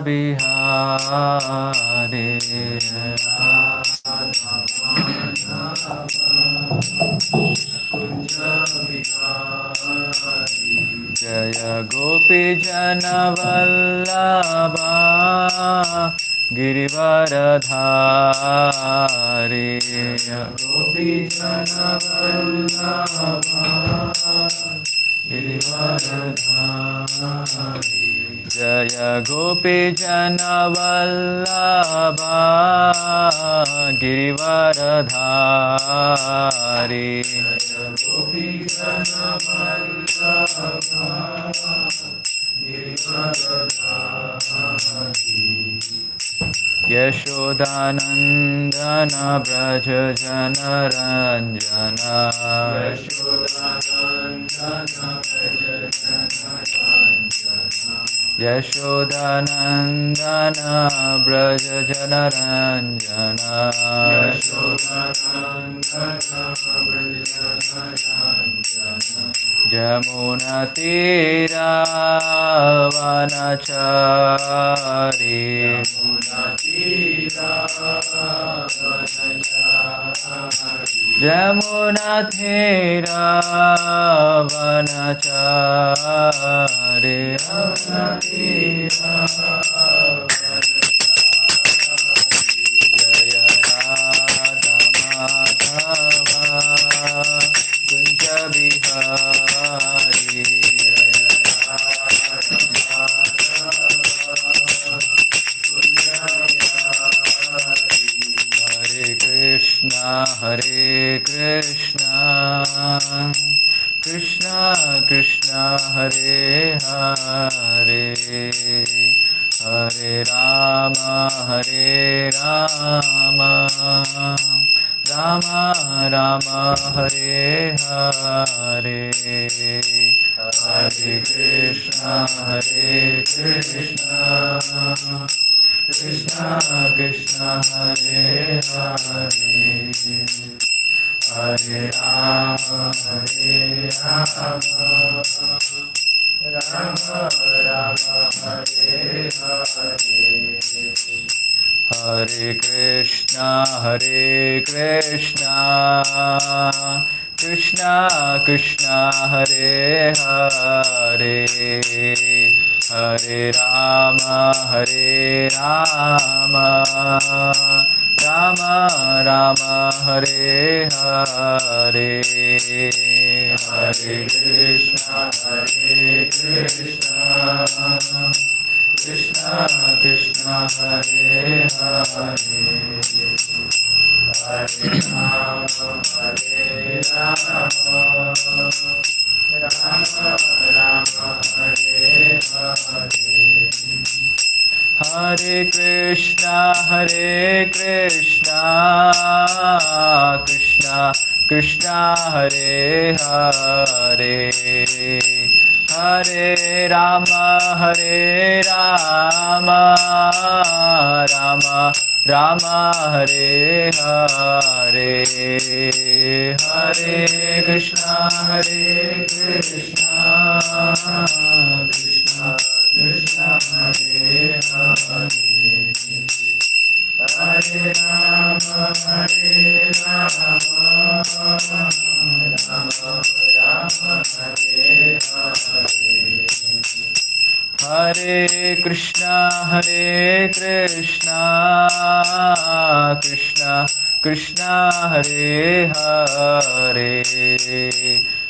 Bihari Jaya Gopi Jana Vallabha Girivaradhari Jaya Gopi Jana Vallabha Girivaradhari Jaya Gopi Jana Vallabha Girivaradhari Jaya Gopi Jana Vallabha Girivaradhari Yashodanandana Braja Jana Ranjana Yashodanandana Braja Jana Ranjana Yashodanandana Braja Jana Ranjana Yashodanandana Braja Jana Ranjana Jamuna Tira Vanachari Jamuna Tira Vanachari Jaya Radha Madhava Kunja Bihari Hare Krishna, Krishna Krishna Hare Hare, Hare Rama, Hare Rama, Rama Rama, Hare Hare, Hare Krishna, Krishna Krishna Hare Hare, Hare Rama, Rama Rama, Hare Hare, Hare Krishna, Krishna Krishna Hare Hare, Hare Rama, Rama Rama, Hare Hare, Hare Krishna, Krishna Krishna Hare Hare, Hare Rama, Rama Rama, Hare Hare, Hare Krishna, Krishna Krishna Hare Hare, Hare Rama, Rama Rama, Hare Hare, Hare Krishna, Krishna Krishna Hare Hare, Hare Rama, Rama Rama, Hare Hare, Hare Krishna, Krishna Krishna Hare Hare,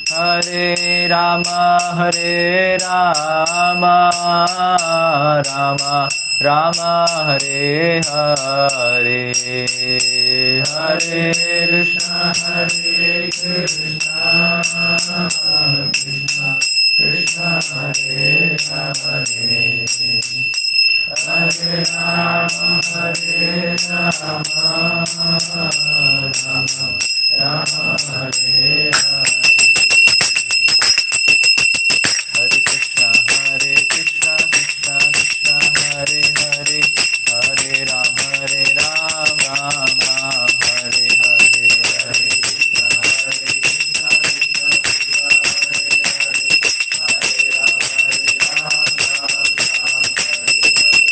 Hare Rama, Rama Rama, Hare Hare, Hare Krishna, Krishna Hare Hare, Hare Rama, Rama Hare Hare, Hare Krishna, Krishna Krishna Hare Hare, Hare Rama, Ram Ram, Hare Hare, Hare Krishna, Krishna Hare Hare, Hare Rama, Ram Ram, Hare Hare,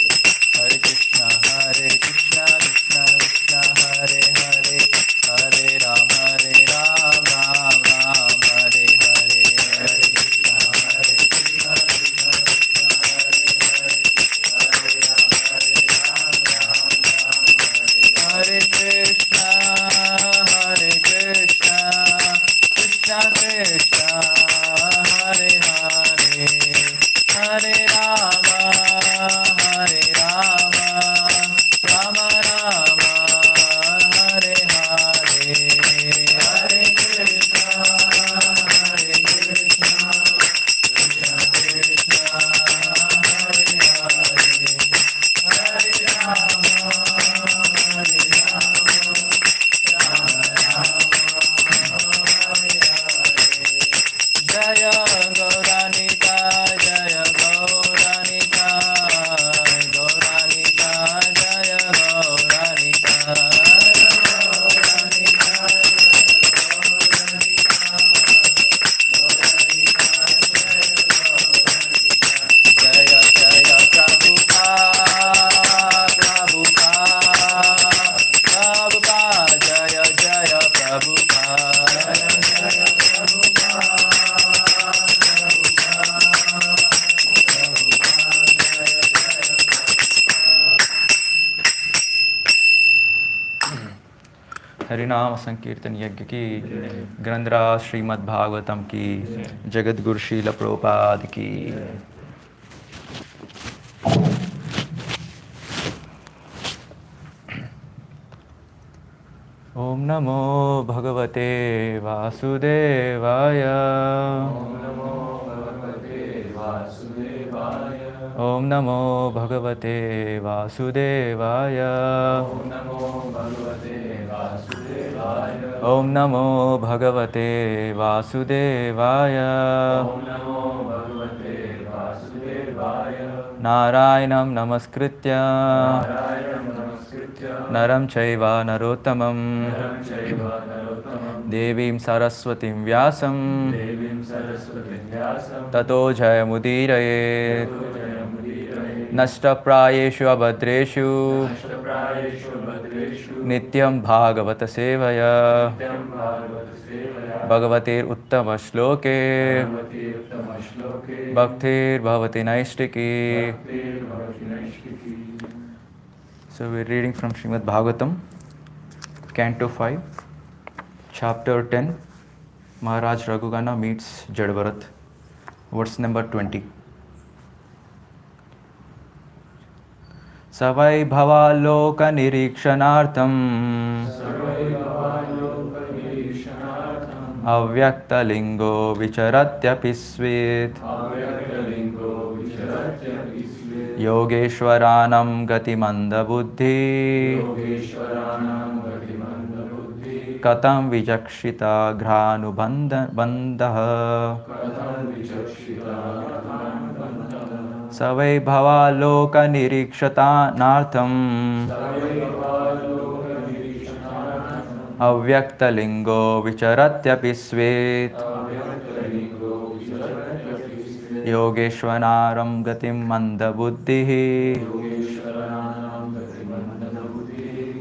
हरिनाम संकीर्तन यज्ञ की, ग्रंथराज श्रीमद् भागवतम की, जगत गुरु श्रील प्रभुपाद की। ओम नमो भगवते वासुदेवाय। ओम नमो भगवते वासुदेवाय। ओम नमो भगवते वासुदेवाय। ओम नमो भगवते वासुदेवाय। ओम नमो भगवते वासुदेवाय। ओम नमो भगवते वासुदेवाय। नारायणं नमस्कृत्य नरं चैव नरोत्तमं देवीं सरस्वतीं व्यासं ततो जयमुदीरयेत्। नष्टप्रायेषु अभद्रेषु नित्यं भागवत सेवया भगवतेरुत्तमश्लोके भक्तिर्भवति नैष्टिकी। So we're reading from Srimad Bhagavatam, Canto 5, Chapter 10, Maharaj Raghugana meets Jadavarat, verse number 20. Savai bhava loka nirikshanartham avyakta lingo vicharatyapi svit Yogeshwaranam gati manda buddhi katam vijakshita grhanu bandha savai bhava loka nirikshata nartham avyakta lingo vicharatyapi svit Yogeshwararam gatim manda buddhi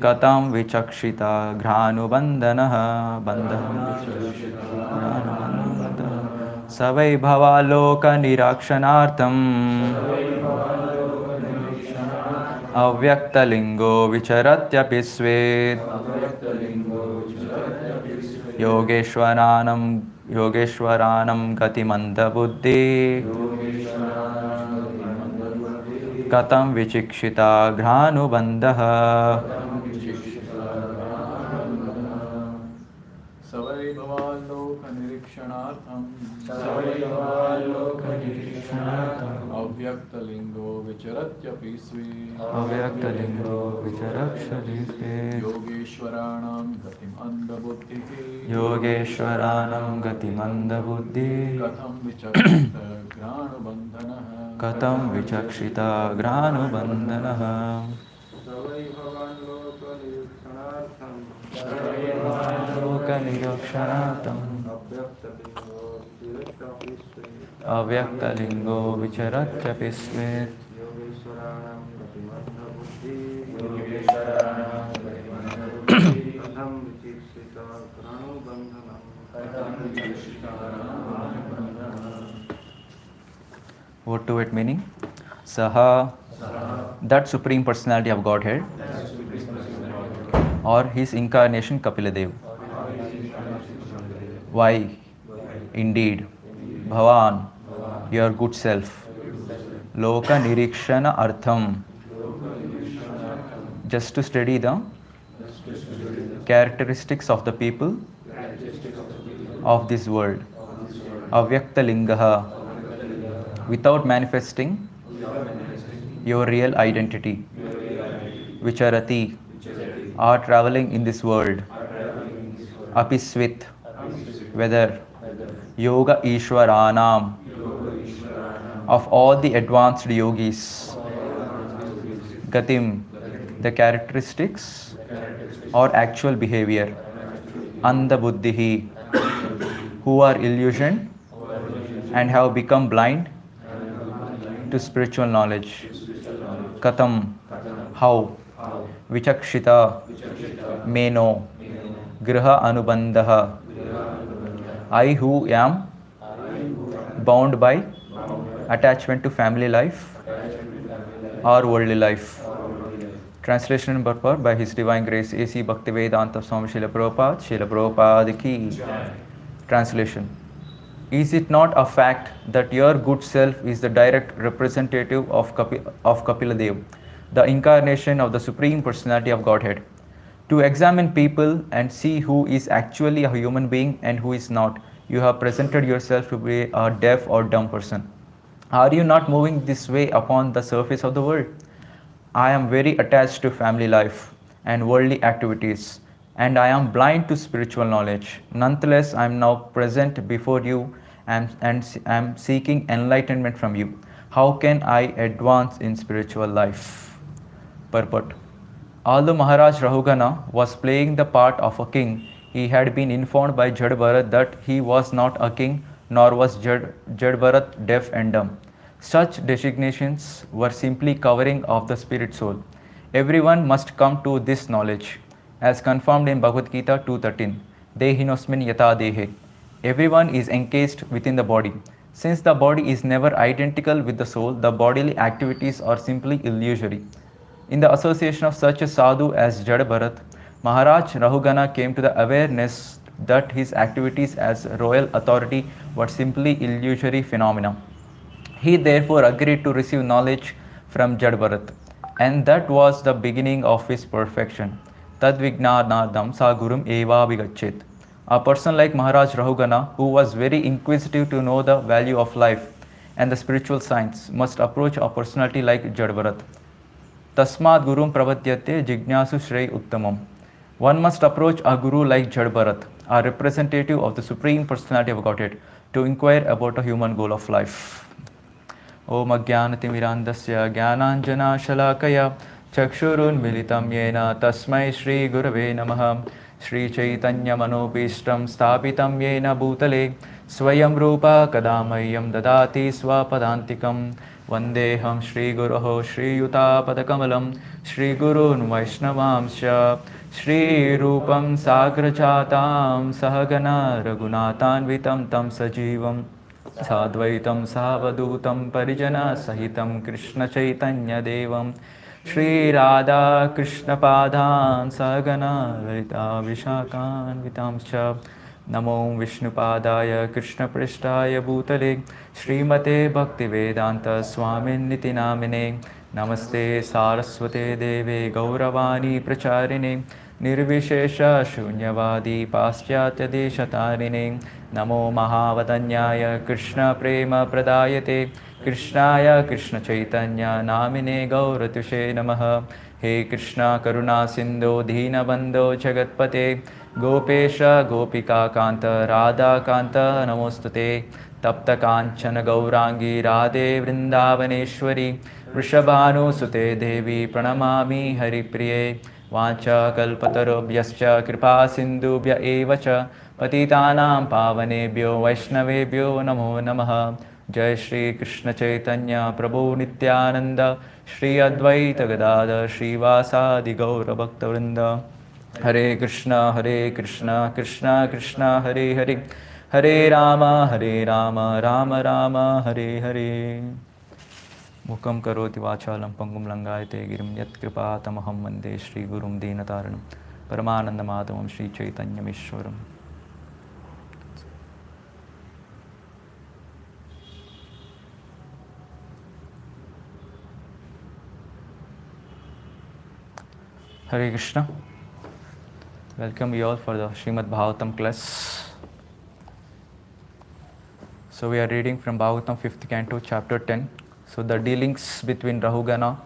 katam vichakshita grhanu bandhanaha savai bhava loka nirakshanartham avyakta lingo vicharatyapi svit Yogeshwaranam gati manda buddhi katam vichikshita grhanu bandha savai bhavaloka nirikshanaartham avyakta lingo vicharatyapi svi Yogeshwaranam gatim anda buddhi katam vichakshita grhanu bandhanaha savai bhavaloka nirikshanaartham loka nirakshanartham avyakta lingo vicharatyapi svit Word to it meaning? Saha, that Supreme Personality of Godhead, or his incarnation Kapiladev. Why? Indeed, Bhavan, your good self. Loka Nirikshana Artham, just to study the characteristics of the people of this world. Avyakta Lingaha, without manifesting your real identity. Vicharati, are traveling in this world. Apisvit, whether Yoga Ishwaranam, of all the advanced yogis. Gatim, the characteristics or actual behavior. Anda Buddhihi, who are illusioned and have become blind to spiritual knowledge. Katam, how? Vichakshita, may know. Griha Anubandha, I who am bound by attachment to family life or worldly life. Translation and purport by His Divine Grace A.C. Bhaktivedanta Swami Srila Prabhupada, Srila Prabhupada ki. Translation. Is it not a fact that your good self is the direct representative of Kapila Dev, the incarnation of the Supreme Personality of Godhead? To examine people and see who is actually a human being and who is not, you have presented yourself to be a deaf or dumb person. Are you not moving this way upon the surface of the world? I am very attached to family life and worldly activities, and I am blind to spiritual knowledge. Nonetheless, I am now present before you and am seeking enlightenment from you. How can I advance in spiritual life? Purport. Although Maharaj Rahugana was playing the part of a king, he had been informed by Jad Bharat that he was not a king, nor was Jad Bharat deaf and dumb. Such designations were simply covering of the spirit soul. Everyone must come to this knowledge, as confirmed in Bhagavad Gita 2.13. Dehinosmin yata dehe. Everyone is encased within the body. Since the body is never identical with the soul, the bodily activities are simply illusory. In the association of such a sadhu as Jad Bharat, Maharaj Rahugana came to the awareness that his activities as royal authority were simply illusory phenomena. He therefore agreed to receive knowledge from Jad Bharat, and that was the beginning of his perfection. Tadvignanadam sa gurum eva vigachet. A person like Maharaj Rahugana, who was very inquisitive to know the value of life and the spiritual science, must approach a personality like Jad Bharat. Tasmad gurum pravadyate jignasu shrey uttamam. One must approach a guru like Jad Bharat, a representative of the Supreme Personality of Godhead, to inquire about a human goal of life. Om Ajnanatimirandasya Jnananjana Shalakaya Chakshurun Militam Yena Tasmai Shri Gurave Namaha Shri Chaitanya Manopishtam Sthapitam Yena Bhutale Swayam Rupa Kadamayam Dadati Swapadantikam Vandeham Shri Guruho Shri Yuta Padakamalam Shri Gurun Vaishnavamsya Shri Rupam Sagrachatam Sahagana Raghunathanvitam Tam Sajivam Sadvaitam Savadutam Parijana Sahitam Krishna Chaitanya Devam Shri Radha Krishna Padhan Sagana Lalita Vishakan Vitamscha Namo Vishnu Padaya Krishna Prishtaya Bhutale Srimate Bhaktivedanta Swamin Niti Namine Namaste Saraswate Deve Gauravani Pracharine Nirvishesha Shunyavadi Paschatya Deshatarine Namo Mahavadanyaya Krishna Prema Pradayate Krishnaya Krishna Chaitanya Namine Gauratushe Namaha He Krishna Karuna Sindhu Dina Bandho Jagatpate Gopesha Gopika Kanta Radha Kanta Namostate Tapta Kanchana Gaurangi Radhe Vrindavaneshwari Vrishabhanu Sute Devi Pranamami Haripriye Vacha Kalpatarobhyascha Kripa Sindhubhya Evacha Patitanam Pavanebhyo Vaishnavebhyo Namo Namaha Jai Shri Krishna Chaitanya Prabhu Nityananda Shri Advaita Gadadhar Shri Vasadi Gaura Bhakta Vrinda Hare Krishna Krishna Krishna Hare Hare Hare Rama Rama Rama Hare Hare Mukam karoti vachalam pangum langayate girim yat kripa tamaham vande Shri Gurum Dinataranam Paramananda Madhavam Shri Chaitanya Mishwaram. Hare Krishna. Welcome you all for the Srimad Bhagavatam class. So we are reading from Bhagavatam 5th canto, chapter 10. So the dealings between Rahugana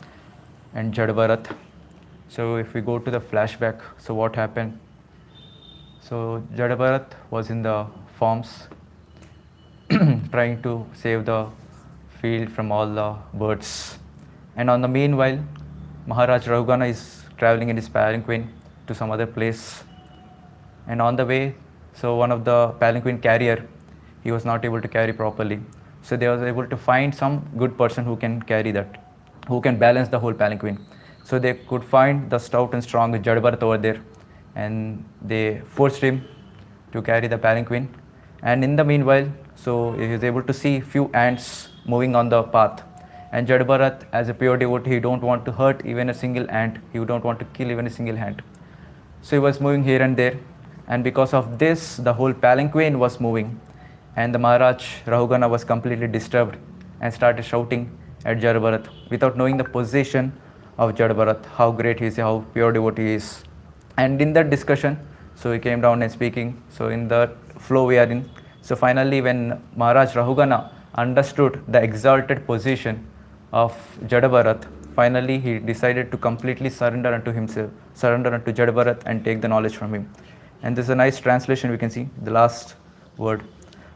and Jad Bharat. So if we go to the flashback, so what happened? So Jad Bharat was in the farms trying to save the field from all the birds. And on the meanwhile, Maharaj Rahugana is traveling in his palanquin to some other place. And on the way, so one of the palanquin carrier, he was not able to carry properly. So they was able to find some good person who can carry that, who can balance the whole palanquin. So they could find the stout and strong Jad Bharat over there, and they forced him to carry the palanquin. And in the meanwhile, so he was able to see few ants moving on the path, And Jad Bharat, as a pure devotee, he don't want to hurt even a single ant. He don't want to kill even a single ant. So he was moving here and there, and because of this, the whole palanquin was moving, and the Maharaj Rahugana was completely disturbed and started shouting at Jad Bharat without knowing the position of Jad Bharat, how great he is, how pure devotee he is. And in that discussion, so he came down and speaking. So in the flow we are in. So finally, when Maharaj Rahugana understood the exalted position of Jad Bharat, finally he decided to completely surrender unto himself, surrender unto Jad Bharat and take the knowledge from him. And this is a nice translation we can see, the last word.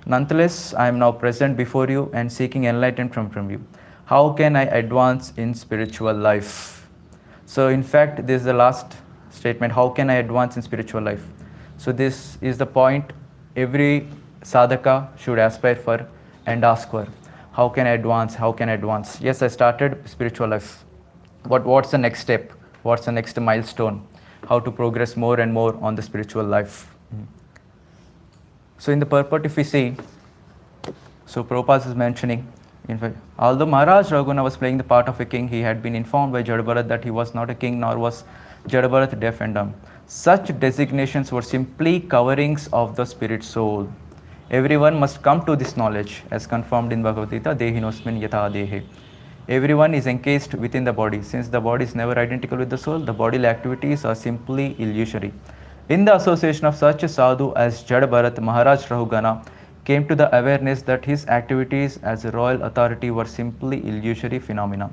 Nonetheless, I am now present before you and seeking enlightenment from you. How can I advance in spiritual life? So in fact, this is the last statement, how can I advance in spiritual life? So this is the point every sadhaka should aspire for and ask for. How can I advance? How can I advance? Yes, I started spiritual life. But what's the next step? What's the next milestone? How to progress more and more on the spiritual life? So in the purport, if we see, so Prabhupada is mentioning, in fact, although Maharaj Raghuna was playing the part of a king, he had been informed by Jad Bharat that he was not a king, nor was Jad Bharat deaf and dumb. Such designations were simply coverings of the spirit soul. Everyone must come to this knowledge, as confirmed in Bhagavad Gita, Dehinosmin yatha dehe. Everyone is encased within the body. Since the body is never identical with the soul, the bodily activities are simply illusory. In the association of such a sadhu as Jad Bharat, Maharaj Rahugana came to the awareness that his activities as a royal authority were simply illusory phenomena.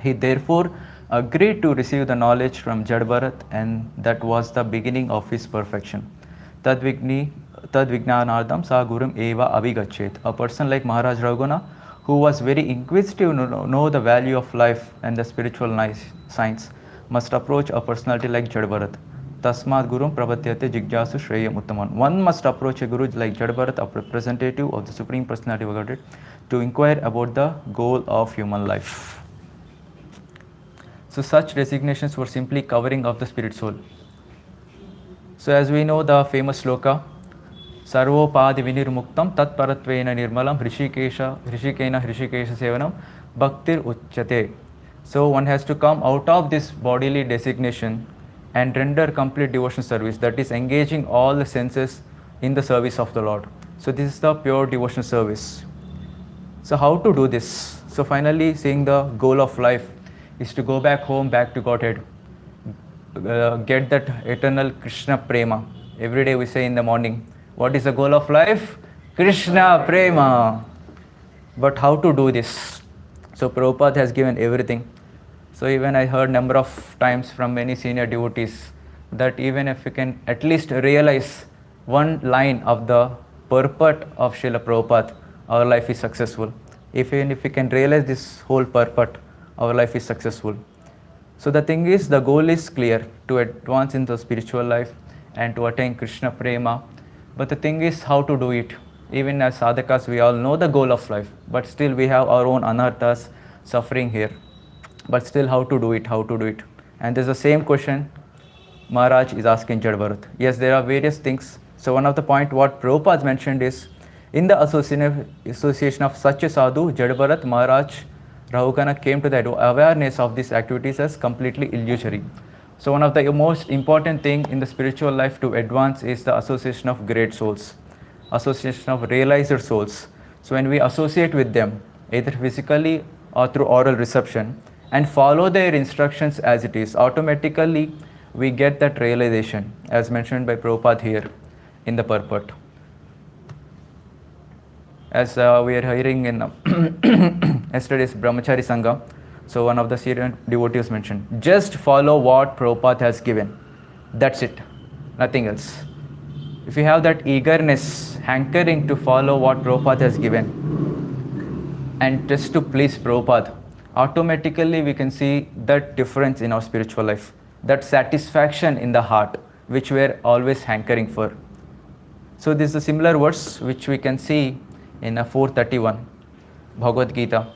He therefore agreed to receive the knowledge from Jad Bharat, and that was the beginning of his perfection. Tadvignanardam sa gurum eva abhigachet. A person like Maharaj Rahugana, who was very inquisitive to know the value of life and the spiritual science, must approach a personality like Jad Bharat. Tasmad Gurum Prabhatyate Jigjasu Shreyam Uttaman. One must approach a guru like Jad Bharat, a representative of the Supreme Personality of Godhead, to inquire about the goal of human life. So such designations were simply covering of the spirit soul. So as we know the famous sloka, Sarvopadi Vinirmuktam Tat Paratvena Nirmalam Hrishikena Hrishikesha Sevanam Bhaktir Uchyate. So one has to come out of this bodily designation and render complete devotion service, that is engaging all the senses in the service of the Lord. So this is the pure devotion service. So how to do this? So finally, seeing the goal of life is to go back home, back to Godhead, get that eternal Krishna prema. Every day we say in the morning, what is the goal of life? Krishna prema. But how to do this? So Prabhupada has given everything. So even I heard number of times from many senior devotees that even if we can at least realize one line of the purport of Srila Prabhupada, our life is successful. Even if we can realize this whole purport, our life is successful. So the thing is, the goal is clear, to advance in the spiritual life and to attain Krishna prema. But the thing is how to do it. Even as sadhakas, we all know the goal of life, but still we have our own anarthas suffering here. But still, how to do it, how to do it. And there's the same question Maharaj is asking Jad Bharat. Yes, there are various things. So one of the point what Prabhupada mentioned is, in the association of such a sadhu, Jad Bharat, Maharaj Rahugana came to the awareness of these activities as completely illusory. So one of the most important thing in the spiritual life to advance is the association of great souls, association of realized souls. So when we associate with them, either physically or through oral reception, and follow their instructions as it is, automatically we get that realization, as mentioned by Prabhupada here in the purport. As we are hearing in yesterday's Brahmachari Sangha, so one of the senior devotees mentioned, just follow what Prabhupada has given. That's it, nothing else. If you have that eagerness, hankering to follow what Prabhupada has given, and just to please Prabhupada, automatically we can see that difference in our spiritual life, that satisfaction in the heart, which we are always hankering for. So this is a similar verse which we can see in 431 Bhagavad Gita.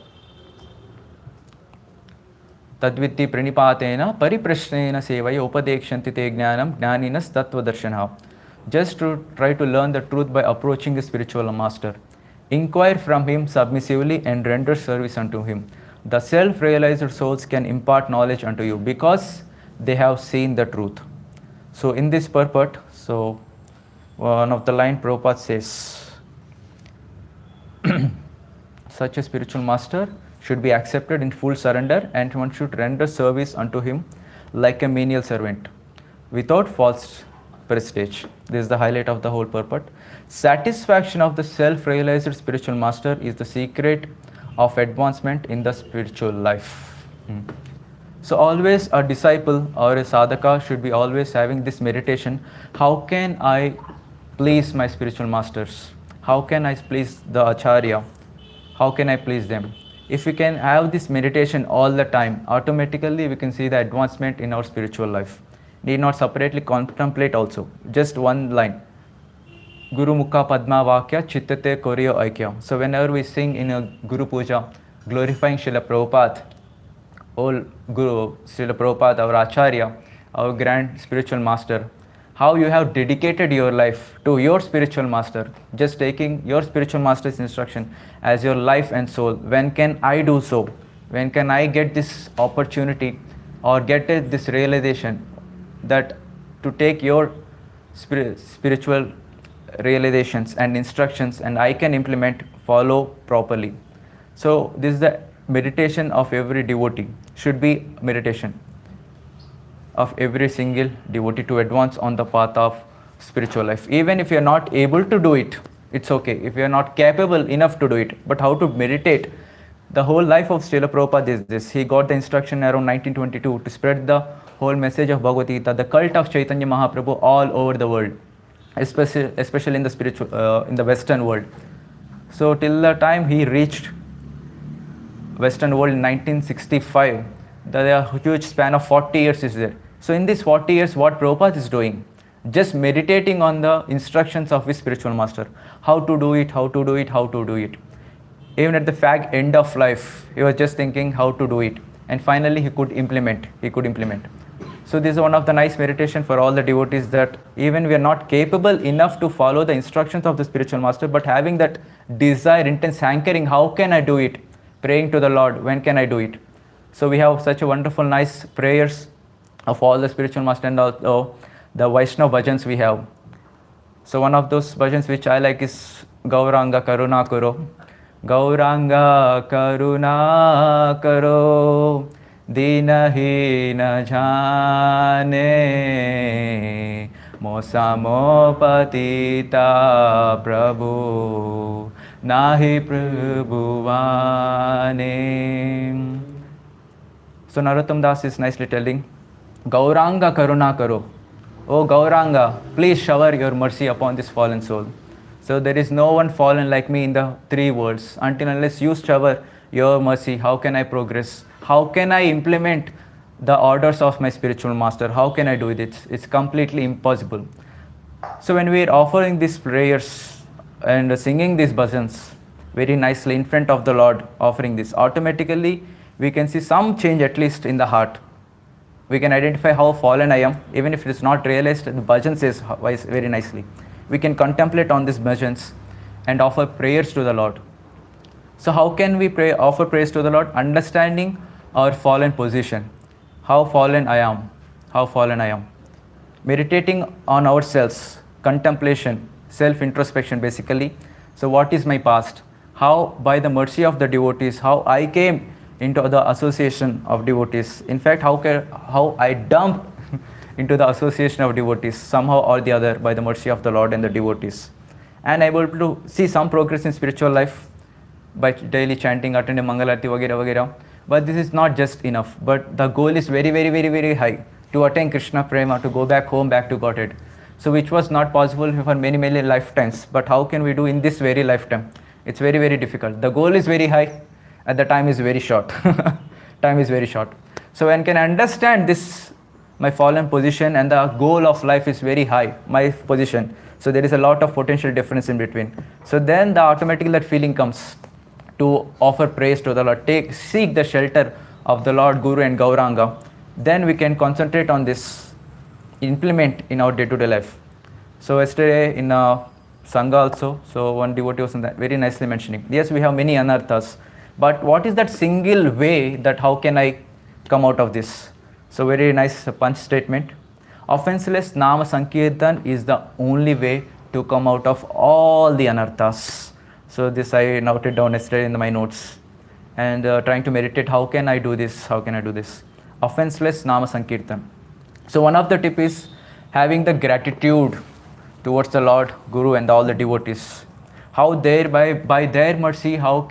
Tadvitti pranipatena pariprashnena sevaya upadekshanti te jnanam jnaninas tattva darshanah. Just to try to learn the truth by approaching the spiritual master. Inquire from him submissively and render service unto him. The self-realized souls can impart knowledge unto you because they have seen the truth. So in this purport, so one of the line Prabhupada says, such a spiritual master should be accepted in full surrender, and one should render service unto him like a menial servant, without false prestige. This is the highlight of the whole purport. Satisfaction of the self-realized spiritual master is the secret of advancement in the spiritual life. So always a disciple or a sadhaka should be always having this meditation. How can I please my spiritual masters? How can I please the acharya? How can I please them? If we can have this meditation all the time, automatically we can see the advancement in our spiritual life. Need not separately contemplate also. Just one line. Guru Mukha Padma Vakya Chittate Koryo Aikya. So whenever we sing in a Guru Puja, glorifying Srila Prabhupada, all Guru, Srila Prabhupada, our Acharya, our grand spiritual master, how you have dedicated your life to your spiritual master, just taking your spiritual master's instruction as your life and soul. When can I do so? When can I get this opportunity or get this realization that to take your spiritual realizations and instructions and I can implement, follow properly. So this is the meditation of every devotee, should be meditation of every single devotee to advance on the path of spiritual life. Even if you are not able to do it, it's okay. If you are not capable enough to do it, but how to meditate? The whole life of Srila Prabhupada is this. He got the instruction around 1922 to spread the whole message of Bhagavad Gita, the cult of Chaitanya Mahaprabhu all over the world, especially in the spiritual, in the Western world. So till the time he reached Western world in 1965, the huge span of 40 years is there. So in these 40 years, what Prabhupada is doing, just meditating on the instructions of his spiritual master, how to do it, how to do it, how to do it. Even at the end of life, he was just thinking how to do it, and finally he could implement. So this is one of the nice meditation for all the devotees, that even we are not capable enough to follow the instructions of the spiritual master, but having that desire, intense hankering, how can I do it? Praying to the Lord, when can I do it? So we have such a wonderful, nice prayers of all the spiritual master and also the Vaishnava bhajans we have. So one of those bhajans which I like is Gauranga Karuna Karo. Gauranga Karuna Karo Dinahina Jane Mosamo Patita Prabhu Nahi Prabhuvane. So Narottam Das is nicely telling, Gauranga Karuna Karo. Oh Gauranga, please shower your mercy upon this fallen soul. So there is no one fallen like me in the three worlds. Until unless you shower your mercy, how can I progress? How can I implement the orders of my spiritual master? How can I do it? It's completely impossible. So when we are offering these prayers and singing these bhajans very nicely in front of the Lord, offering this, automatically we can see some change at least in the heart. We can identify how fallen I am, even if it is not realized. The bhajan says very nicely. We can contemplate on these bhajans and offer prayers to the Lord. So how can we offer prayers to the Lord? Understanding our fallen position. How fallen I am. How fallen I am. Meditating on ourselves. Contemplation. Self-introspection basically. So what is my past? How by the mercy of the devotees, how I came into the association of devotees. In fact, how I dump into the association of devotees somehow or the other by the mercy of the Lord and the devotees. And able to see some progress in spiritual life by daily chanting, attending Mangalarti, vagera, vagera. But this is not just enough. But the goal is very, very, very, very high. To attain Krishna Prema, to go back home, back to Godhead. So which was not possible for many, many lifetimes. But how can we do in this very lifetime? It's very, very difficult. The goal is very high. And the time is very short. Time is very short. So when can I understand this, my fallen position, and the goal of life is very high, my position. So there is a lot of potential difference in between. So then automatically that feeling comes to offer praise to the Lord. Seek the shelter of the Lord, Guru and Gauranga. Then we can concentrate on this, implement in our day-to-day life. So yesterday in Sangha also, so one devotee was very nicely mentioning, yes, we have many anarthas. But what is that single way that how can I come out of this? So very nice punch statement. Offenseless Nama Sankirtan is the only way to come out of all the anarthas. So this I noted down yesterday in my notes. And trying to meditate, how can I do this? How can I do this? Offenseless Nama Sankirtan. So one of the tip is having the gratitude towards the Lord, Guru and all the devotees. How there by their mercy, how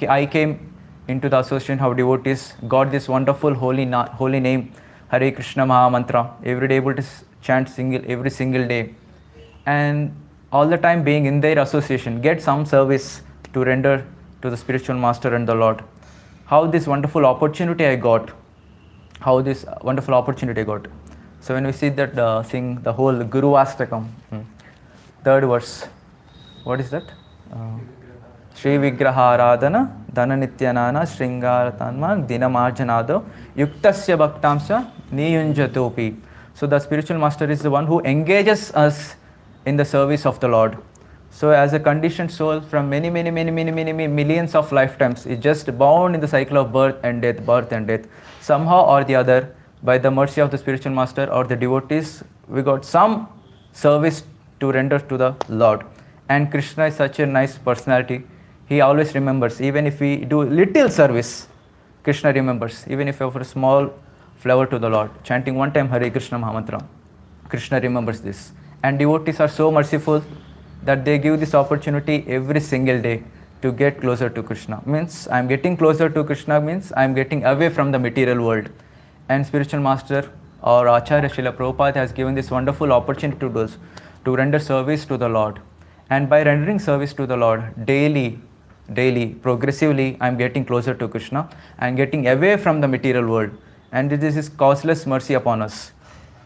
I came into the association, how devotees got this wonderful holy name, Hare Krishna Maha Mantra, every day able to chant every single day. And all the time being in their association, get some service to render to the spiritual master and the Lord. How this wonderful opportunity I got. How this wonderful opportunity I got. So when we see that, sing the whole Guru Astakam, third verse, what is that? Shri Vigraharadhana, Dhana Nityanana, Shringaratanma, Dinamarjanado, Yuktasya Bhaktamsa, Niyunjatopi. So the spiritual master is the one who engages us in the service of the Lord. So as a conditioned soul from many millions of lifetimes, is just bound in the cycle of birth and death. Somehow or the other, by the mercy of the spiritual master or the devotees, we got some service to render to the Lord. And Krishna is such a nice personality. He always remembers, even if we do little service, Krishna remembers. Even if we offer a small flower to the Lord, chanting one time Hare Krishna Mahamantra, Krishna remembers this. And devotees are so merciful that they give this opportunity every single day to get closer to Krishna. Means I'm getting closer to Krishna means I'm getting away from the material world. And spiritual master or Acharya Srila Prabhupada has given this wonderful opportunity to us to render service to the Lord. And by rendering service to the Lord daily, progressively, I'm getting closer to Krishna and getting away from the material world. And this is causeless mercy upon us.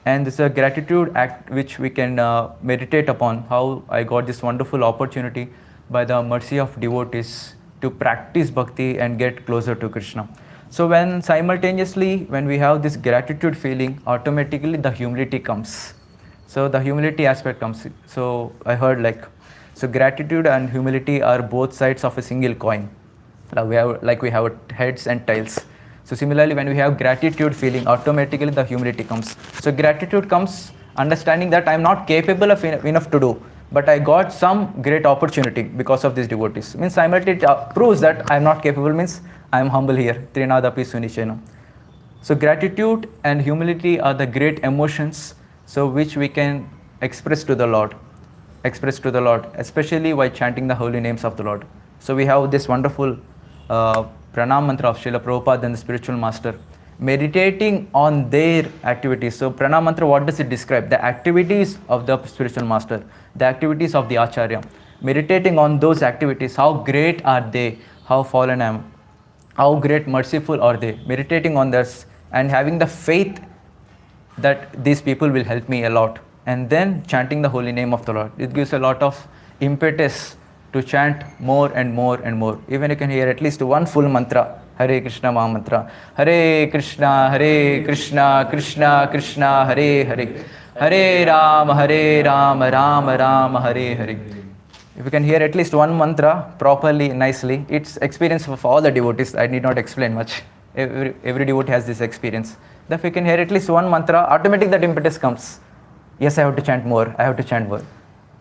And this is a gratitude act which we can meditate upon, how I got this wonderful opportunity by the mercy of devotees to practice bhakti and get closer to Krishna. So when simultaneously, when we have this gratitude feeling, automatically the humility comes. So the humility aspect comes. So I heard so gratitude and humility are both sides of a single coin. We have heads and tails. So similarly, when we have gratitude feeling, automatically the humility comes. So gratitude comes understanding that I am not capable of enough to do, but I got some great opportunity because of these devotees. Means simultaneously proves that I am not capable, means I am humble here. Trinadapi Sunichena. So gratitude and humility are the great emotions, so which we can express to the Lord, especially while chanting the holy names of the Lord. So we have this wonderful pranam mantra of Srila Prabhupada and the spiritual master, meditating on their activities. So pranam mantra, what does it describe? The activities of the spiritual master, the activities of the Acharya. Meditating on those activities, how great are they, how fallen I am, how great merciful are they. Meditating on this and having the faith that these people will help me a lot. And then chanting the holy name of the Lord. It gives a lot of impetus to chant more and more and more. Even you can hear at least one full mantra, Hare Krishna Maha Mantra. Hare Krishna, Krishna Krishna, Hare Hare. Hare Rama, Rama Rama, Hare Hare. If you can hear at least one mantra properly, nicely, it's experience of all the devotees. I need not explain much. Every devotee has this experience. If you can hear at least one mantra, automatically that impetus comes. Yes, I have to chant more.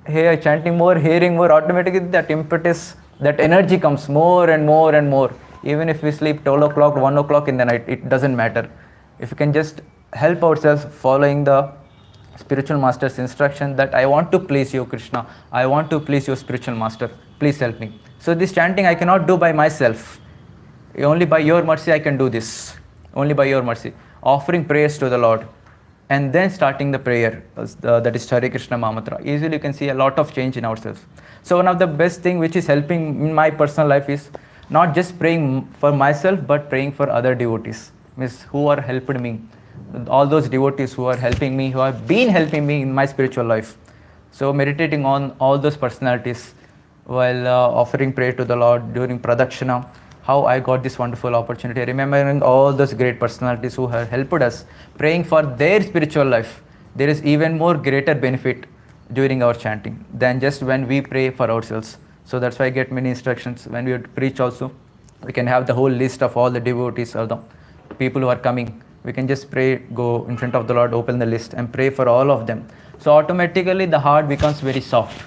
Here, chanting more, hearing more, automatically that impetus, that energy comes more and more and more. Even if we sleep 12 o'clock, 1 o'clock in the night, it doesn't matter. If we can just help ourselves following the spiritual master's instruction that I want to please you, Krishna. I want to please your spiritual master. Please help me. So this chanting I cannot do by myself. Only by your mercy I can do this. Only by your mercy. Offering prayers to the Lord. And then starting the prayer, that is Hare Krishna Maha Mantra. Easily you can see a lot of change in ourselves. So one of the best thing which is helping in my personal life is not just praying for myself, but praying for other devotees, means who are helping me. All those devotees who are helping me, who have been helping me in my spiritual life. So meditating on all those personalities while offering prayer to the Lord during Pradakshina, how I got this wonderful opportunity, remembering all those great personalities who have helped us, praying for their spiritual life. There is even more greater benefit during our chanting than just when we pray for ourselves. So that's why I get many instructions when we preach also. We can have the whole list of all the devotees or the people who are coming. We can just pray, go in front of the Lord, open the list and pray for all of them. So automatically the heart becomes very soft.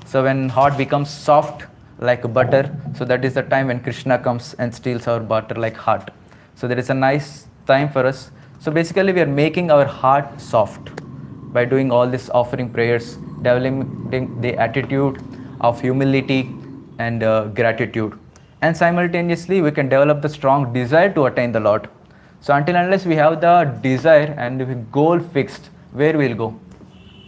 So when heart becomes soft like butter, so that is the time when Krishna comes and steals our butter like heart. So there is a nice time for us. So basically we are making our heart soft by doing all these offering prayers, developing the attitude of humility and gratitude. And simultaneously we can develop the strong desire to attain the Lord. So until unless we have the desire and the goal fixed, where we'll go?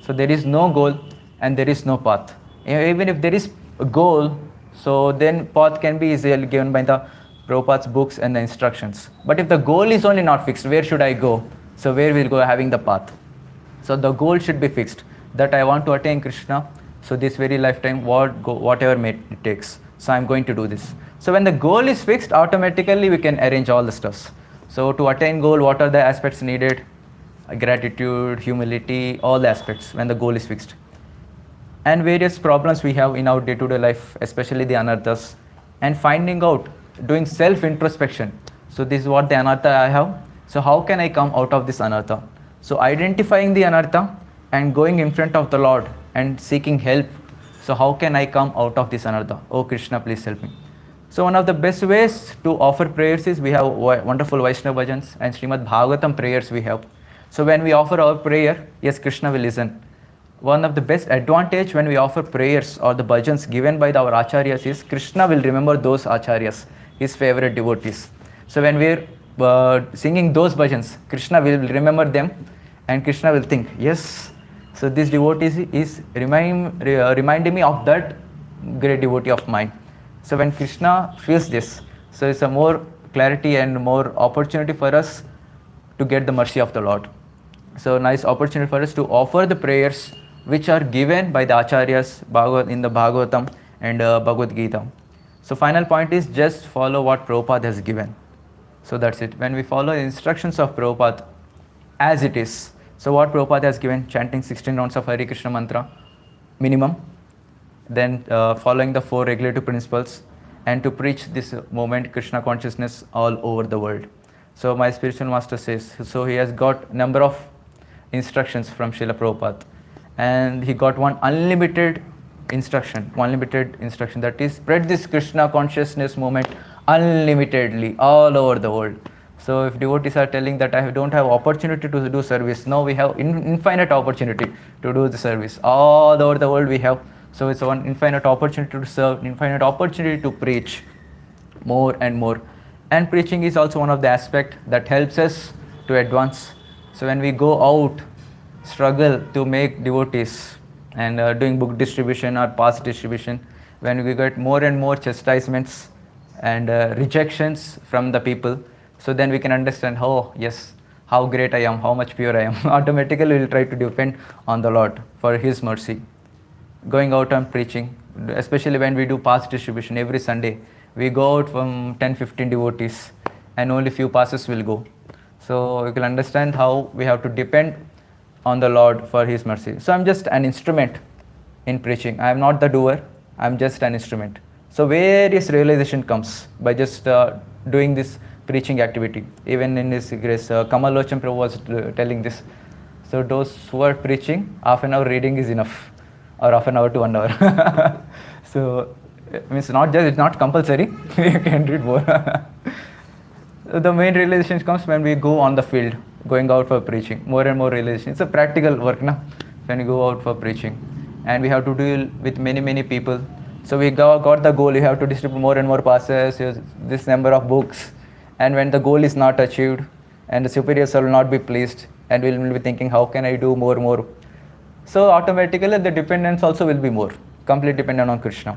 So there is no goal and there is no path. Even if there is a goal, so then path can be easily given by the Prabhupada's books and the instructions. But if the goal is only not fixed, where should I go? So where will go having the path? So the goal should be fixed, that I want to attain Krishna. So this very lifetime, whatever it takes. So I'm going to do this. So when the goal is fixed, automatically we can arrange all the stuffs. So to attain goal, what are the aspects needed? Gratitude, humility, all the aspects when the goal is fixed. And various problems we have in our day-to-day life, especially the anarthas, and finding out, doing self-introspection. So this is what the anartha I have. So how can I come out of this anartha? So identifying the anartha and going in front of the Lord and seeking help. So how can I come out of this anartha? Oh Krishna, please help me. So one of the best ways to offer prayers is we have wonderful Vaishnava bhajans and Srimad Bhagavatam prayers we have. So when we offer our prayer, yes, Krishna will listen. One of the best advantage when we offer prayers or the bhajans given by our acharyas is Krishna will remember those acharyas, his favorite devotees. So when we're singing those bhajans, Krishna will remember them and Krishna will think, yes, so this devotee is reminding me of that great devotee of mine. So when Krishna feels this, so it's a more clarity and more opportunity for us to get the mercy of the Lord. So nice opportunity for us to offer the prayers which are given by the acharyas in the Bhagavatam and Bhagavad Gita. So final point is just follow what Prabhupada has given. So that's it. When we follow the instructions of Prabhupada as it is, so what Prabhupada has given, chanting 16 rounds of Hare Krishna mantra minimum, then following the 4 regulative principles, and to preach this movement, Krishna consciousness, all over the world. So my spiritual master says, so he has got number of instructions from Srila Prabhupada, and he got one unlimited instruction, that is spread this Krishna consciousness movement unlimitedly all over the world. So if devotees are telling that I don't have opportunity to do service, now we have infinite opportunity to do the service. All over the world we have. So it's one infinite opportunity to serve, infinite opportunity to preach more and more. And preaching is also one of the aspects that helps us to advance. So when we go out, struggle to make devotees and doing book distribution or pass distribution, when we get more and more chastisements and rejections from the people, so then we can understand, oh yes, how great I am, how much pure I am. Automatically we will try to depend on the Lord for His mercy. Going out and preaching, especially when we do pass distribution every Sunday, we go out from 10-15 devotees and only few passes will go. So you can understand how we have to depend on the Lord for His mercy. So I'm just an instrument in preaching. I am not the doer, I am just an instrument. So various realization comes by just doing this preaching activity. Even in His grace, Kamal Lochan Prabhu was telling this. So those who are preaching, half an hour reading is enough, or half an hour to 1 hour. So it means it's not compulsory, you can read more. The main realization comes when we go on the field, going out for preaching. More and more realization. It's a practical work, na? When we go out for preaching. And we have to deal with many people. So we got the goal, you have to distribute more and more passes, use this number of books. And when the goal is not achieved, and the superiors will not be pleased, and we will be thinking, how can I do more? So automatically the dependence also will be more, completely dependent on Krishna.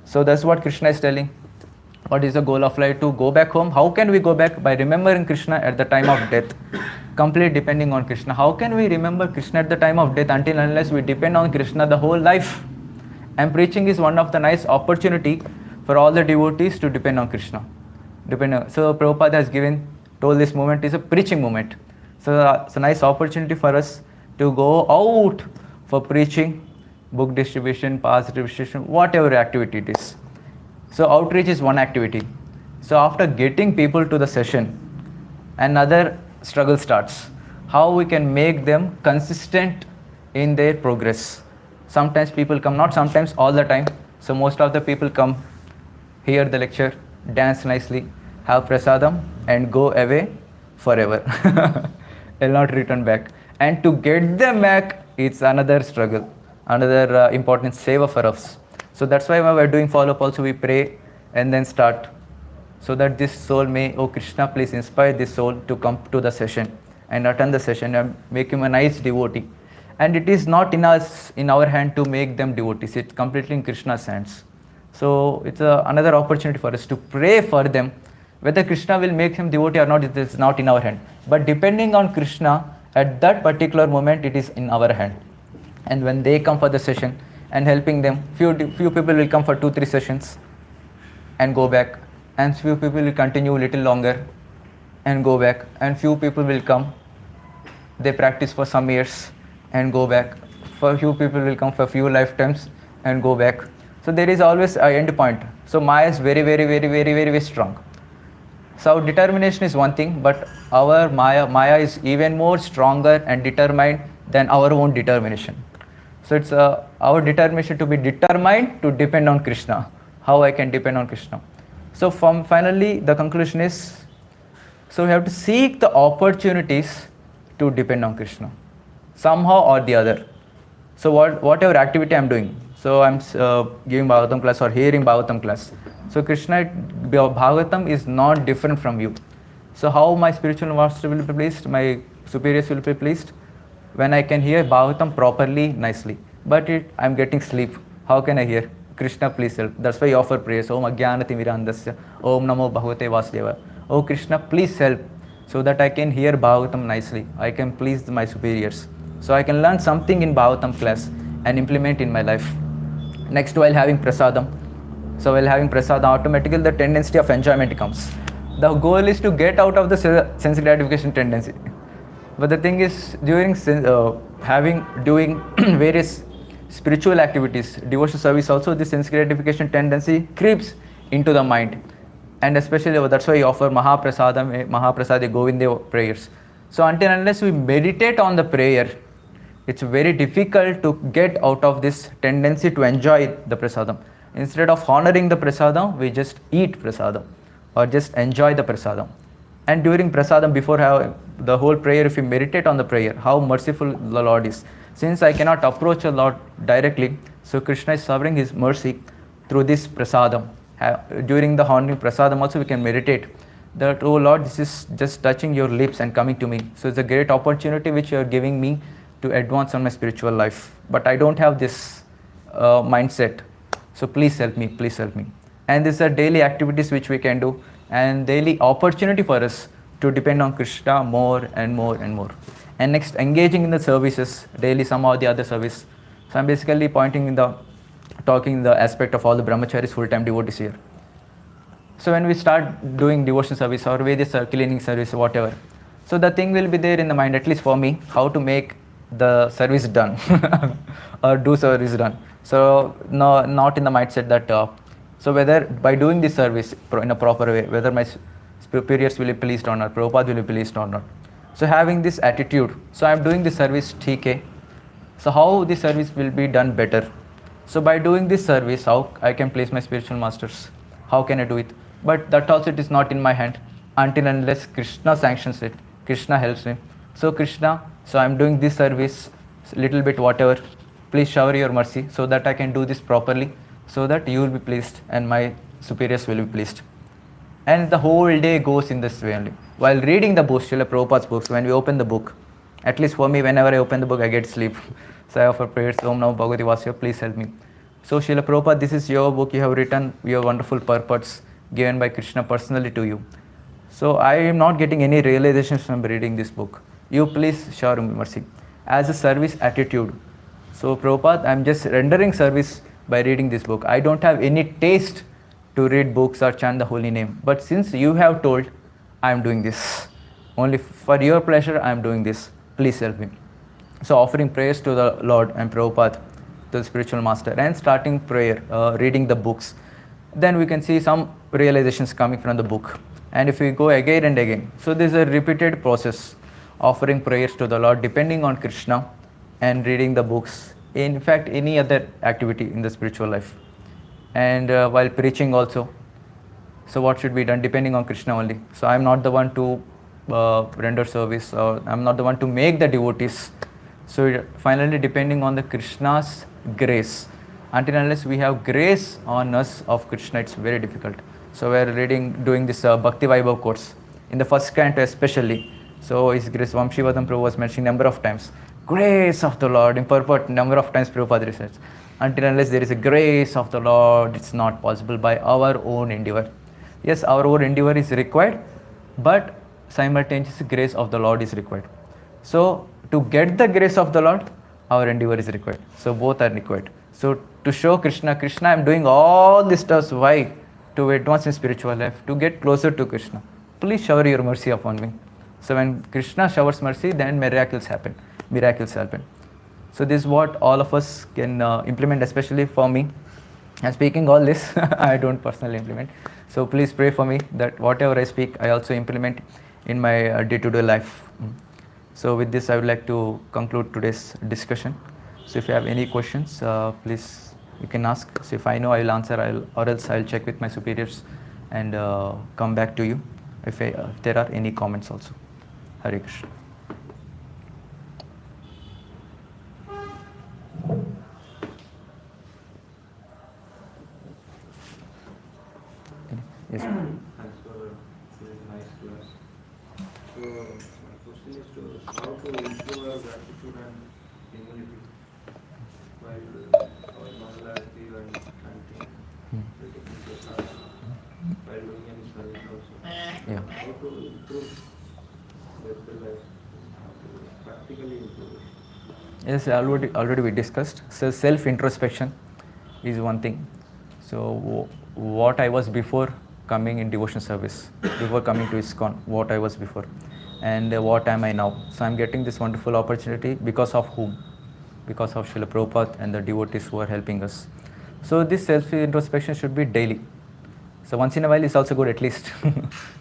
So that's what Krishna is telling. What is the goal of life? To go back home. How can we go back? By remembering Krishna at the time of death. Completely depending on Krishna. How can we remember Krishna at the time of death until unless we depend on Krishna the whole life? And preaching is one of the nice opportunity for all the devotees to depend on Krishna. So Prabhupada has told this moment is a preaching moment. So it's a nice opportunity for us to go out for preaching, book distribution, pass distribution, whatever activity it is. So outreach is one activity. So after getting people to the session, another struggle starts. How we can make them consistent in their progress. Sometimes people come, not sometimes, all the time. So most of the people come, hear the lecture, dance nicely, have prasadam, and go away forever. Will not return back. And to get them back, it's another struggle, another important seva for us. So that's why when we're doing follow-up also, we pray and then start, so that this soul may, oh Krishna, please inspire this soul to come to the session and attend the session and make him a nice devotee. And it is not in us, in our hand to make them devotees. It's completely in Krishna's hands. So it's another opportunity for us to pray for them. Whether Krishna will make him devotee or not, it is not in our hand. But depending on Krishna, at that particular moment, it is in our hand. And when they come for the session and helping them, few people will come for 2-3 sessions and go back. And few people will continue a little longer and go back. And few people will come, they practice for some years and go back. For few people will come for few lifetimes and go back. So there is always an end point. So Maya is very, very, very, very, very, very strong. So determination is one thing, but our Maya is even more stronger and determined than our own determination. So it's our determination to be determined to depend on Krishna. How I can depend on Krishna. So finally the conclusion is, so we have to seek the opportunities to depend on Krishna, somehow or the other. So whatever activity I'm doing, so I'm giving Bhagavatam class or hearing Bhagavatam class. So Krishna, Bhagavatam is not different from you. So how my spiritual master will be pleased, my superiors will be pleased, when I can hear Bhagavatam properly, nicely. But I'm getting sleep. How can I hear? Krishna, please help. That's why you offer prayers. Om Ajnanati Mirandasya. Om Namo Bhagavate Vasudeva. Oh Krishna, please help, so that I can hear Bhagavatam nicely. I can please my superiors. So I can learn something in Bhagavatam class and implement in my life. Next, while having prasadam. So while having prasadam, automatically the tendency of enjoyment comes. The goal is to get out of the sense gratification tendency. But the thing is, during doing various spiritual activities, devotional service also, this sense gratification tendency creeps into the mind. And especially that's why you offer Mahaprasadam, Mahaprasadi Govinda prayers. So until unless we meditate on the prayer, it's very difficult to get out of this tendency to enjoy the prasadam. Instead of honoring the prasadam, we just eat prasadam or just enjoy the prasadam. And during prasadam, before the whole prayer, if we meditate on the prayer, how merciful the Lord is. Since I cannot approach the Lord directly, so Krishna is showering his mercy through this prasadam. During the honoring prasadam also we can meditate that, oh Lord, this is just touching your lips and coming to me. So it's a great opportunity which you are giving me to advance on my spiritual life. But I don't have this mindset. So please help me, please help me. And these are daily activities which we can do, and daily opportunity for us to depend on Krishna more and more and more. And next, engaging in the services, daily some or the other service. So I'm basically talking the aspect of all the brahmacharis, full-time devotees here. So when we start doing devotion service or various cleaning service, whatever, so the thing will be there in the mind, at least for me, how to make the service done or do service done. So no, not in the mindset that, so whether by doing this service in a proper way, whether my superiors will be pleased or not, Prabhupada will be pleased or not. So having this attitude, so I'm doing this service, TK. So how this service will be done better? So by doing this service, how I can please my spiritual masters? How can I do it? But that also it is not in my hand until unless Krishna sanctions it. Krishna helps me. So Krishna, so I'm doing this service, little bit whatever. Please shower your mercy so that I can do this properly, so that you will be pleased and my superiors will be pleased. And the whole day goes in this way only. While reading the books, Srila Prabhupada's books, when we open the book, at least for me, whenever I open the book, I get sleep. So I offer prayers, Om Namo Bhagavate Vasudeva, please help me. So Srila Prabhupada, this is your book, you have written your wonderful purports given by Krishna personally to you. So I am not getting any realizations from reading this book. You please shower mercy. As a service attitude. So Prabhupada, I am just rendering service by reading this book. I don't have any taste to read books or chant the holy name. But since you have told, I am doing this. Only for your pleasure, I am doing this. Please help me. So offering prayers to the Lord and Prabhupada, to the spiritual master, and starting prayer, reading the books. then we can see some realizations coming from the book. And if we go again and again, so this is a repeated process, offering prayers to the Lord, depending on Krishna, and reading the books. In fact, any other activity in the spiritual life, and while preaching also. So what should be done depending on Krishna only. So I'm not the one to render service, or I'm not the one to make the devotees. So finally, depending on the Krishna's grace. Until unless we have grace on us of Krishna, it's very difficult. So we're doing this Bhakti Vaibhav course in the first canto especially. So His Grace Vamshivadam Prabhu was mentioning number of times, grace of the Lord, in purport number of times Prabhupada says. Until unless there is a grace of the Lord, it's not possible by our own endeavor. Yes, our own endeavor is required, but simultaneously grace of the Lord is required. So to get the grace of the Lord, our endeavor is required. So both are required. So to show Krishna, Krishna, I'm doing all this stuff. Why? To advance in spiritual life, to get closer to Krishna. Please shower your mercy upon me. So when Krishna showers mercy, then miracles happen. Miracles happen. So this is what all of us can implement, especially for me. I'm speaking all this, I don't personally implement. So please pray for me that whatever I speak, I also implement in my day-to-day life. So with this, I would like to conclude today's discussion. So if you have any questions, please, you can ask. So if I know, I will answer, or else I'll check with my superiors and come back to you if there are any comments also. Hare Krishna. Yes, sir. Thanks for very nice class. So my question is to how to improve our gratitude and humility while our normality and chanting, taking prasad, while doing any service also. Yeah. How to improve the life, how to practically improve it. Yes, already we discussed. So self-introspection is one thing. So what I was before coming in devotion service, before coming to ISKCON, what I was before, and what am I now. So I'm getting this wonderful opportunity because of whom? Because of Srila Prabhupada and the devotees who are helping us. So this self-introspection should be daily. So once in a while is also good, at least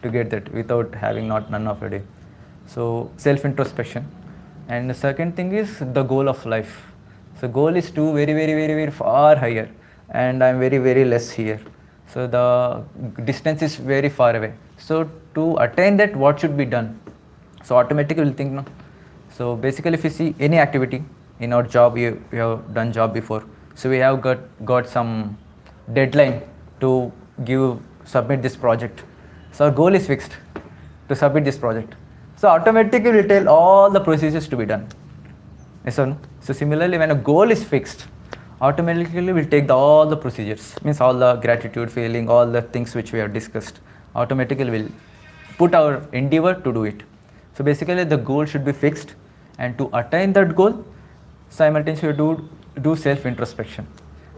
to get that without having none of a day. So self-introspection. And the second thing is the goal of life. So goal is to very far higher, and I'm very less here. So the distance is very far away. So to attain that, what should be done? So automatically we'll think, no. So basically, if you see any activity in our job, we have done job before. So we have got some deadline to submit this project. So our goal is fixed to submit this project. So automatically we'll tell all the procedures to be done. Yes or no? So similarly, when a goal is fixed, automatically we'll take all the procedures, means all the gratitude feeling, all the things which we have discussed, automatically we'll put our endeavor to do it. So basically the goal should be fixed, and to attain that goal, simultaneously do self-introspection.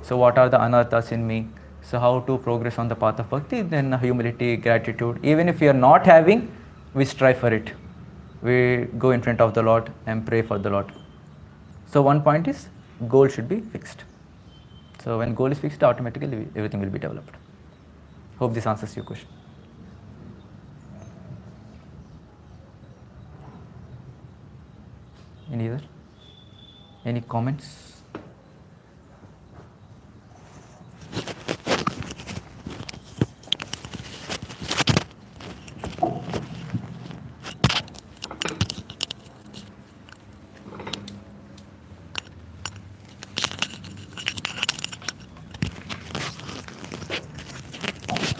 So what are the anarthas in me? So how to progress on the path of bhakti? Then humility, gratitude. Even if we are not having, we strive for it. We go in front of the Lord and pray for the Lord. So one point is, goal should be fixed. So when goal is fixed, automatically everything will be developed. Hope this answers your question. Any other? Any comments?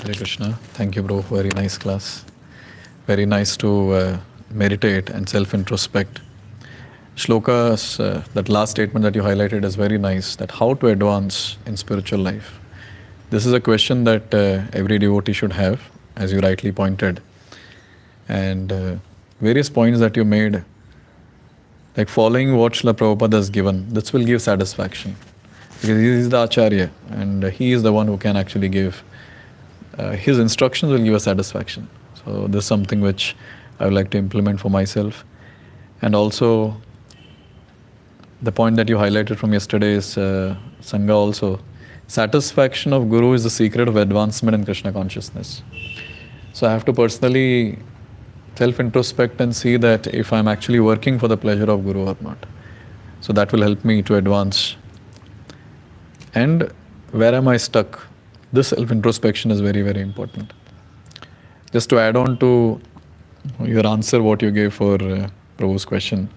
Hare Krishna. Thank you, bro. Very nice class. Very nice to meditate and self-introspect. Shlokas, that last statement that you highlighted is very nice, that how to advance in spiritual life. This is a question that every devotee should have, as you rightly pointed. And various points that you made, like following what Srila Prabhupada has given, this will give satisfaction. Because he is the Acharya, and he is the one who can actually give, his instructions will give us satisfaction. So this is something which I would like to implement for myself. And also, the point that you highlighted from yesterday is Sangha also. Satisfaction of Guru is the secret of advancement in Krishna consciousness. So I have to personally self-introspect and see that if I'm actually working for the pleasure of Guru or not. So that will help me to advance. And where am I stuck? This self-introspection is very, very important. Just to add on to your answer, what you gave for Prabhu's question.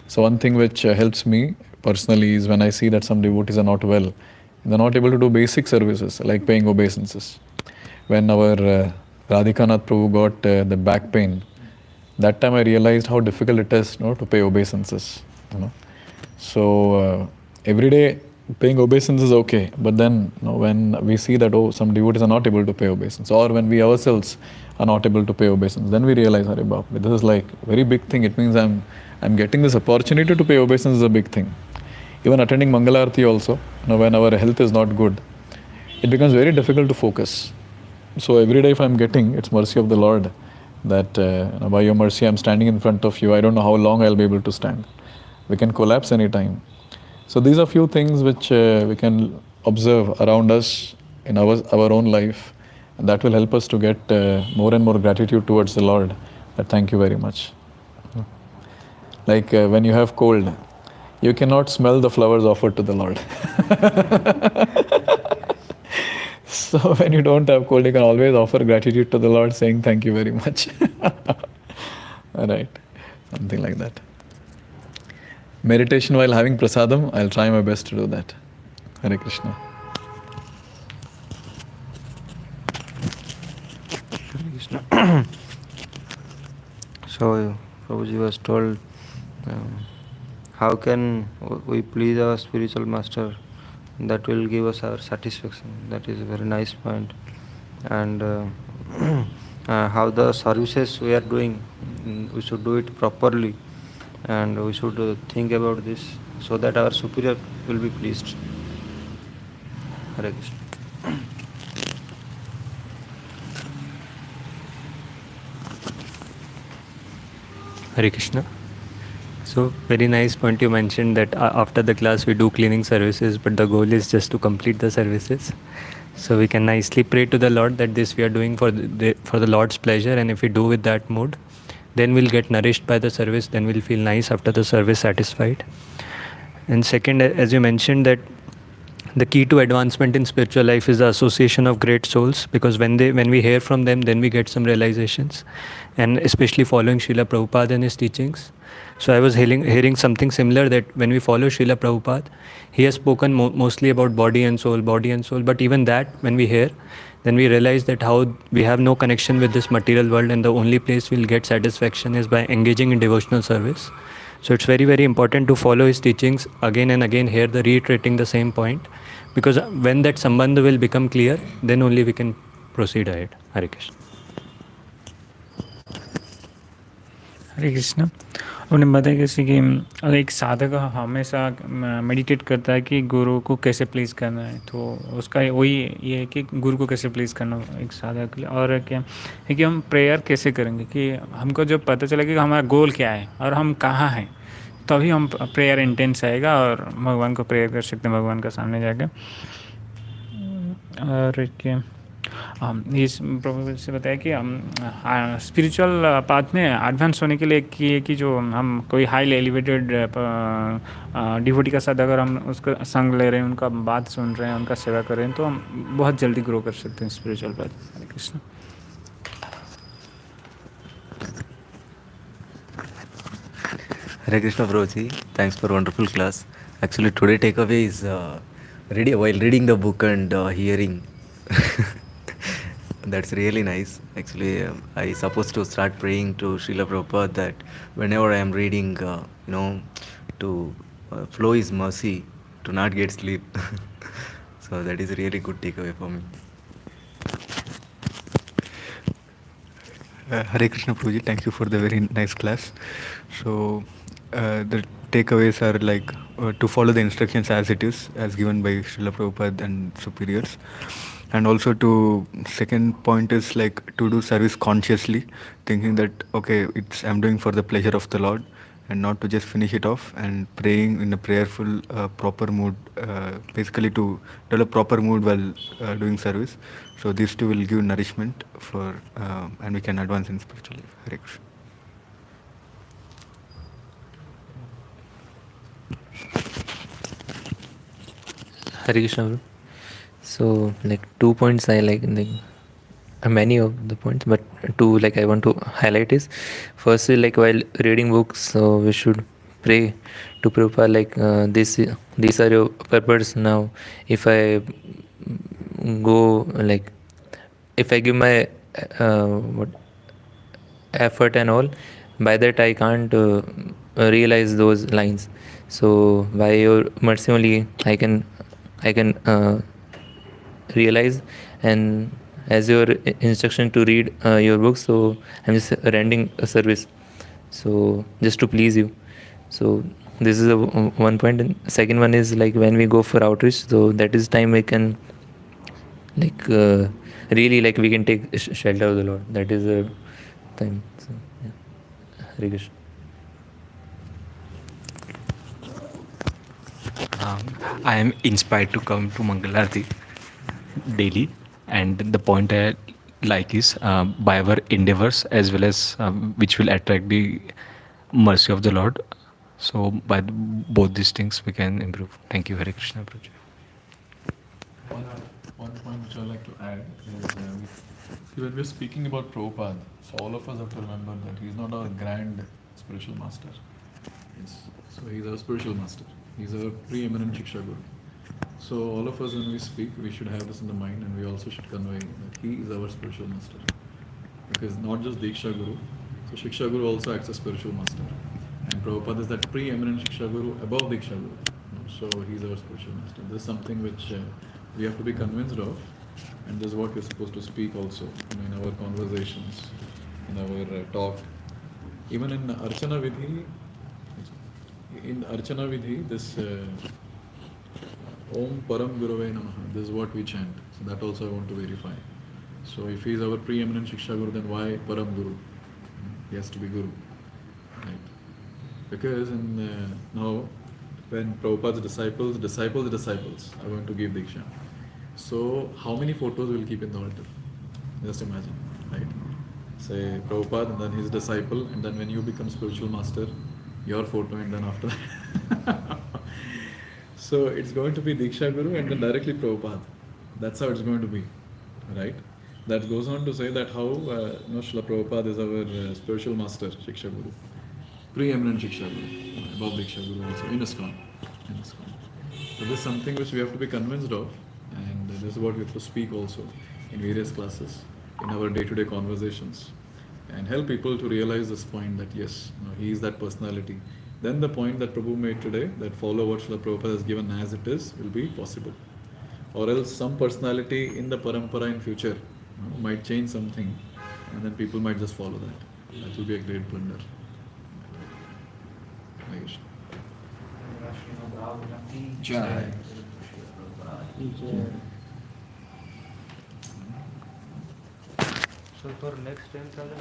So one thing which helps me personally is when I see that some devotees are not well, they're not able to do basic services like paying obeisances. When our Radhikanath Prabhu got the back pain, that time I realized how difficult it is, to pay obeisances. So every day paying obeisance is okay, but then when we see that some devotees are not able to pay obeisance, or when we ourselves are not able to pay obeisance, then we realize, Hare Bap, this is like very big thing. It means I'm getting this opportunity to pay obeisance is a big thing. Even attending Mangalarti also, when our health is not good, it becomes very difficult to focus. So every day if I'm getting, it's mercy of the Lord that by your mercy I'm standing in front of you. I don't know how long I'll be able to stand. We can collapse anytime. So these are few things which we can observe around us in our own life, and that will help us to get more and more gratitude towards the Lord. That thank you very much. Like when you have cold, you cannot smell the flowers offered to the Lord. So when you don't have cold, you can always offer gratitude to the Lord, saying thank you very much. Alright, something like that. Meditation while having prasadam, I'll try my best to do that. Hare Krishna. Hare Krishna. So Prabhuji was told, how can we please our spiritual master? That will give us our satisfaction. That is a very nice point. And how the services we are doing, we should do it properly, and we should think about this so that our superior will be pleased. Hare Krishna. Hare Krishna. So very nice point you mentioned that after the class we do cleaning services, but the goal is just to complete the services. So we can nicely pray to the Lord that this we are doing for the Lord's pleasure, and if we do with that mood, then we'll get nourished by the service, then we'll feel nice after the service, satisfied. And second, as you mentioned, that the key to advancement in spiritual life is the association of great souls, because when we hear from them, then we get some realizations, and especially following Srila Prabhupada and his teachings. So I was hearing something similar, that when we follow Srila Prabhupada, he has spoken mostly about body and soul, but even that, when we hear, then we realize that how we have no connection with this material world, and the only place we'll get satisfaction is by engaging in devotional service. So it's very, very important to follow his teachings again and again, here reiterating the same point, because when that sambandha will become clear, then only we can proceed ahead. Hare Krishna. हरे कृष्ण। उन्होंने बताया जैसे कि अगर एक साधक हमेशा meditate करता है कि गुरु को कैसे प्लीज़ करना है, तो उसका वही ये है कि गुरु को कैसे प्लीज़ करना एक साधक के लिए, और क्या है कि हम प्रेयर कैसे करेंगे, कि हमको जब पता चलेगा कि हमारा गोल क्या है और हम कहाँ हैं, तभी हम प्रेयर इंटेंस आएगा और भगवान को प्रेयर कर सकते हैं भगवान का सामने जाकर। और क्या इस प्रभु से बताया कि हम स्पिरिचुअल पाथ में एडवांस होने के लिए कि जो हम कोई हाईली एलिवेटेड डिवोटी का साथ अगर हम उसका संग ले रहे हैं, उनका बात सुन रहे हैं, उनका सेवा कर रहे हैं, तो हम बहुत जल्दी ग्रो कर सकते हैं spiritual path. Hare Krishna. Hare Krishna Prabhuji, thanks for wonderful class. Actually today takeaway is while reading the book and hearing. That's really nice. Actually, I supposed to start praying to Srila Prabhupada that whenever I am reading, to flow His mercy, to not get sleep. So that is a really good takeaway for me. Hare Krishna Prabhuji, thank you for the very nice class. So the takeaways are like to follow the instructions as it is, as given by Srila Prabhupada and superiors. And also second point is like to do service consciously, thinking that okay, I'm doing for the pleasure of the Lord, and not to just finish it off, and praying in a prayerful, proper mood, basically to develop proper mood while doing service. So these two will give nourishment for, and we can advance in spiritual life. Hare Krishna. Hare Krishna, bro. So, like 2 points I like many of the points, but two like I want to highlight is firstly, like while reading books, so we should pray to Prabhupada like these are your purpose now. If I go like if I give my what effort and all, by that I can't realize those lines. So by your mercy only I can realize, and as your instruction to read your book, so I'm just rendering a service, so just to please you. So this is one point, and second one is like when we go for outreach, so that is time we can like really like we can take shelter of the Lord. That is the time. So yeah. Hare Krishna. I am inspired to come to Mangalarti daily, and the point I like is by our endeavors as well as which will attract the mercy of the Lord. So by both these things we can improve. Thank you, Hare Krishna, Prabhuji. One point which I like to add is see, when we're speaking about Prabhupada, so all of us have to remember that he's not our grand spiritual master. So he's our spiritual master. He's our preeminent Shiksha Guru. So all of us when we speak, we should have this in the mind, and we also should convey that he is our spiritual master. Because not just Diksha Guru, so Shiksha Guru also acts as spiritual master. And Prabhupada is that preeminent Shiksha Guru above Diksha Guru. So he's our spiritual master. This is something which we have to be convinced of, and this is what we're supposed to speak also in our conversations, in our talk. Even in Archana Vidhi, this Om Param Gurave Namaha, this is what we chant. So that also I want to verify. So if he is our preeminent Shiksha Guru, then why Param Guru? He has to be Guru. Right? Because now, when Prabhupada's disciples are going to give Diksha. So how many photos will keep in the altar? Just imagine, right? Say Prabhupada and then his disciple, and then when you become spiritual master, your photo, and then after that. So it's going to be Diksha Guru and then directly Prabhupada. That's how it's going to be, right? That goes on to say that how Srila Prabhupada is our spiritual master, Shiksha Guru. Preeminent Shiksha Guru, above Diksha Guru also, in ISKCON. So this is something which we have to be convinced of, and this is what we have to speak also in various classes, in our day-to-day conversations, and help people to realize this point that yes, he is that personality. Then the point that Prabhu made today, that follow what Srila Prabhupada has given as it is, will be possible. Or else some personality in the parampara in future might change something, and then people might just follow that. That will be a great blunder. Jai. So for next 10,000